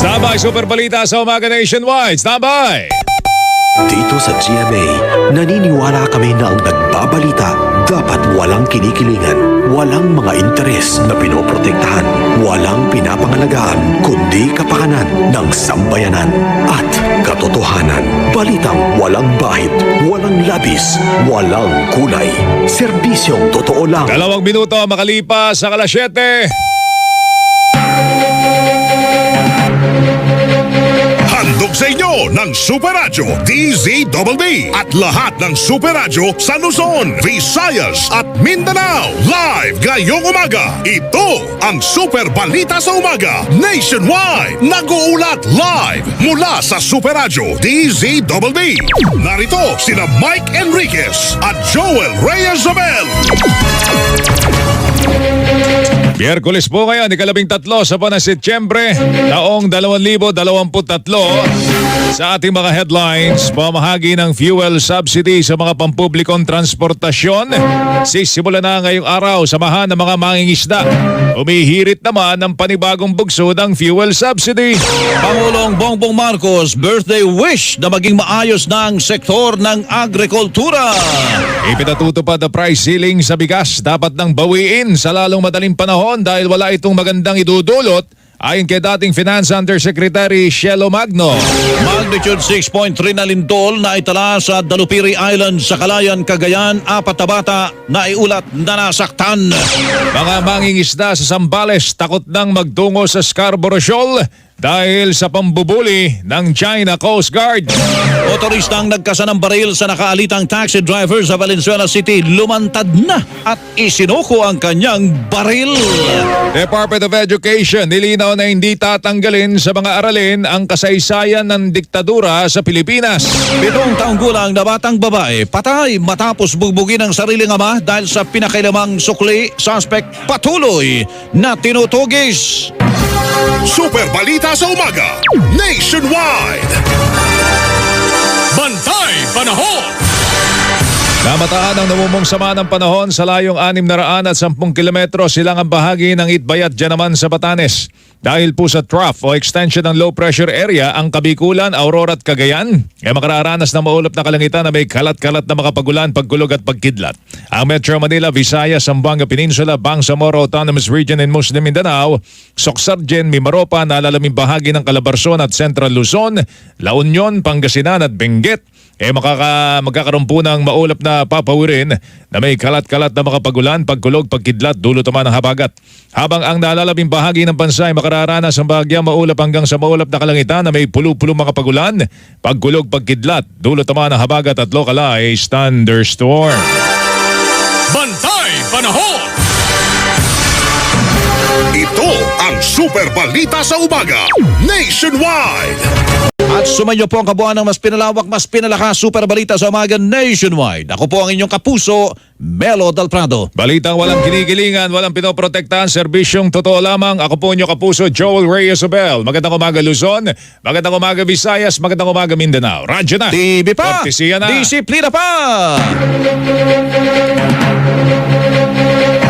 Standby, Super Balita sa Umaga Nationwide. Standby! Dito sa GMA, naniniwala kami na ang nagbabalita dapat walang kinikilingan, walang mga interes na pinoprotektahan, walang pinapangalagaan, kundi kapakanan ng sambayanan at katotohanan. Balitang walang bahid, walang labis, walang kulay. Serbisyong totoo lang. 2 minuto makalipas sa alas 7. Handog sa inyo ng Super Radyo DZBB at lahat ng Super Radyo sa Luzon, Visayas at Mindanao. Live ngayong umaga. Ito ang Super Balita sa Umaga Nationwide. Nag-uulat live mula sa Super Radyo DZBB. Narito sina Mike Enriquez at Joel Reyes-Abel. Miyerkules po ngayon, 13 sa buwan ng Setyembre, taong 2023. Sa ating mga headlines, pamahagi ng fuel subsidy sa mga pampublikong transportasyon. Sisimula na ngayong araw, samahan ng mga mangingisda. Umihirit naman ng panibagong bugso ng fuel subsidy. Pangulong Bongbong Marcos birthday wish na maging maayos na ang sektor ng agrikultura. Ipinatutupad na price ceiling sa bigas dapat nang bawiin sa lalong madaling panahon dahil wala itong magandang idudulot ayon kay dating Finance Undersecretary Shelo Magno. Magnitude 6.3 na lindol na itala sa Dalupiri Island sa Calayan, Cagayan. 4 na bata na iulat na nasaktan. Mga mangingisda sa Zambales takot nang magtungo sa Scarborough Shoal dahil sa pambubuli ng China Coast Guard. Motoristang nagkasa ng baril sa nakaalitang taxi driver sa Valenzuela City lumantad na at isinuko ang kanyang baril. Department of Education nilinaw na hindi tatanggalin sa mga aralin ang kasaysayan ng diktadura sa Pilipinas. 7 taong gulang na batang babae patay matapos bugbugin ang sariling ama dahil sa pinakailamang sukli. Suspect patuloy na tinutugis. Super Balita sa Umaga Nationwide. Bantay Panahon. Namataan ang namumong sama ng panahon sa layong 610 kilometro silangang bahagi ng Itbayat dyan naman sa Batanes. Dahil po sa trough o extension ng low pressure area, ang Kabikulan, Aurora at Cagayan ay makararanas ng maulap na kalangitan na may kalat-kalat na makapagulan, pagkulog at pagkidlat. Ang Metro Manila, Visayas, Zamboanga Peninsula, Bangsamoro Autonomous Region in Muslim Mindanao, Socsargen, Mimaropa, nalalaming bahagi ng Calabarzon at Central Luzon, La Union, Pangasinan at Benguet magkakaroon po ng maulap na papawirin na may kalat-kalat na makapagulan, pagkulog, pagkidlat, dulot naman ng habagat. Habang ang nalalabing bahagi ng bansa ay makararanas ng bahagyang maulap hanggang sa maulap na kalangitan na may pulo-pulo makapagulan, pagkulog, pagkidlat, dulot naman ng habagat at localized thunderstorm. Bantay Panahon. Ito ang Super Balita sa Umaga Nationwide. At sumainyo po ang kabuuan ng mas pinalawak, mas pinalakas Super Balita sa Umaga Nationwide. Ako po ang inyong kapuso, Melo Del Prado. Balitang walang kinikilingan, walang pinoprotektahan, serbisyong totoo lamang. Ako po inyong kapuso, Joel Reyes-Abel. Magandang umaga Luzon, magandang umaga Visayas, magandang umaga Mindanao. Radyo na, TV pa, Kortesiya na, disiplina pa.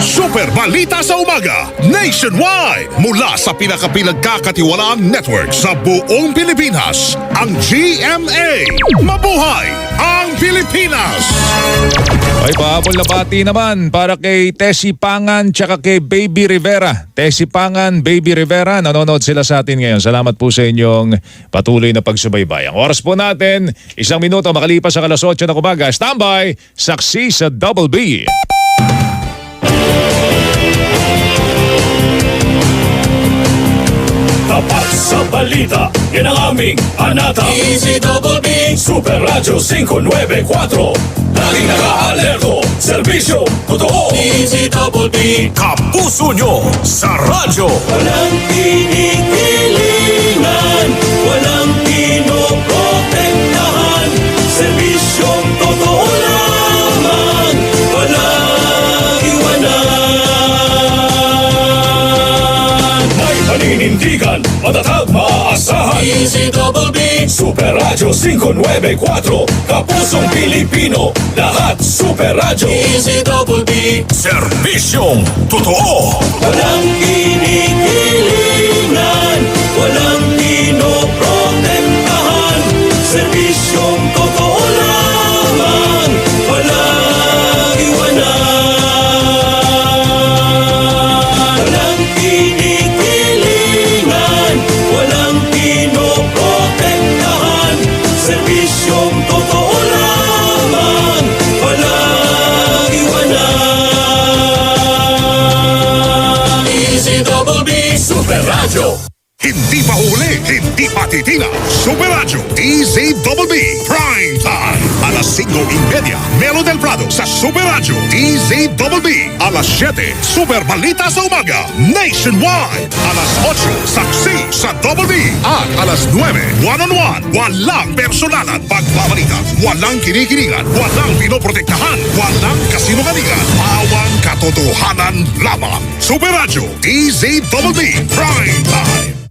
Super Balita sa Umaga Nationwide mula sa pinakapinagkakatiwalaang network sa buong Pilipinas, ang GMA. Mabuhay ang Pilipinas! Ay, pahabol na bati naman para kay Tessie Pangan tsaka kay Baby Rivera. Tessie Pangan, Baby Rivera, nanonood sila sa atin ngayon. Salamat po sa inyong patuloy na pagsubaybay. Ang oras po natin, 1 minuto makalipas sa alas 8 ng umaga. Standby, saksi sa Double B. Tapat sa balita, yan ang aming panata. DZBB Super Radyo 594. Laging naka-alerto, serbisyo, totoo. DZBB kapuso nyo sa radyo. Walang kinikilingan, walang pinoprotektahan, serbisyong totoo lamang, walang iwanan. May paninindigan, matatag, maaasahan. DZBB Super Radyo 594. Kapusong Pilipino, lahat Super Radyo. DZBB serbisyong totoo. Walang kinikilingan, walang Hindi pa huli, hindi pa titinga. Super Radio DZBB Prime Time. Alas 5:30, Melo del Prado sa Super Radio DZBB. Alas 7, Super Balita sa Umaga Nationwide. Alas 8, Saksi sa Double B. At alas 9, One-on-One. Walang personalan pagbabalita. Walang kinikilingan. Walang pinoprotektahan. Walang kasinungalingan. Pawang katotohanan lamang. Super Radio DZBB Prime Time.